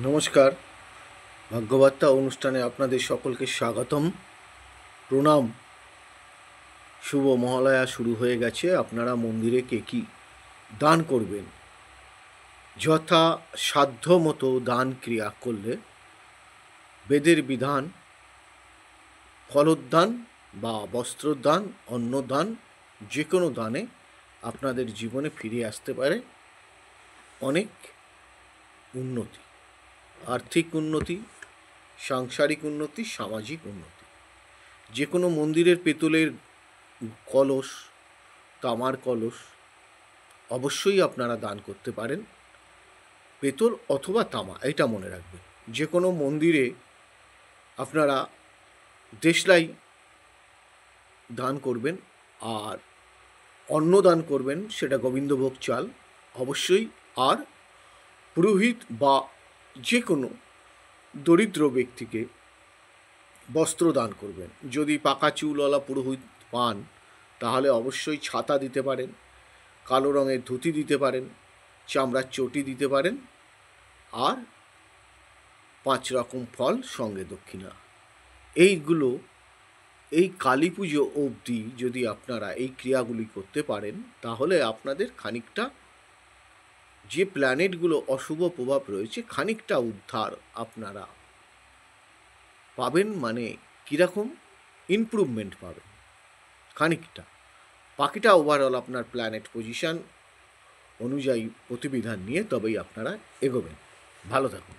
নমস্কার। ভাগ্যবার্তা অনুষ্ঠানে আপনাদের সকলকে স্বাগতম, প্রণাম। শুভ মহালয়া শুরু হয়ে গেছে। আপনারা মন্দিরে কে কী দান করবেন, যথা সাধ্য মতো দান ক্রিয়া করলে বেদের বিধান ফলোদ্দান বা বস্ত্রদান, অন্নদান, যে কোনো দানে আপনাদের জীবনে ফিরে আসতে পারে অনেক উন্নতি, আর্থিক উন্নতি, সাংসারিক উন্নতি, সামাজিক উন্নতি। যে কোনো মন্দিরের পেতলের কলস, তামার কলস অবশ্যই আপনারা দান করতে পারেন, পেতল অথবা তামা, এটা মনে রাখবেন। যে কোনো মন্দিরে আপনারা দেশলাই দান করবেন, আর অন্ন দান করবেন, সেটা গোবিন্দভোগ চাল অবশ্যই। আর পুরোহিত বা যে কোনো দরিদ্র ব্যক্তিকে বস্ত্র দান করবেন। যদি পাকা চুলওয়ালা পুরোহিত পান তাহলে অবশ্যই ছাতা দিতে পারেন, কালো রঙের ধুতি দিতে পারেন, চামড়ার চটি দিতে পারেন, আর 5 রকম ফল সঙ্গে দক্ষিণা। এইগুলো এই কালী পুজো অবধি যদি আপনারা এই ক্রিয়াগুলি করতে পারেন তাহলে আপনাদের খানিকটা যে প্ল্যানেটগুলো অশুভ প্রভাব রয়েছে খানিকটা উদ্ধার আপনারা পাবেন। মানে কীরকম ইমপ্রুভমেন্ট পাবেন খানিকটা। বাকিটা ওভারঅল আপনার প্ল্যানেট পজিশন অনুযায়ী প্রতিবিধান নিয়ে তবেই আপনারা এগোবেন। ভালো থাকুন।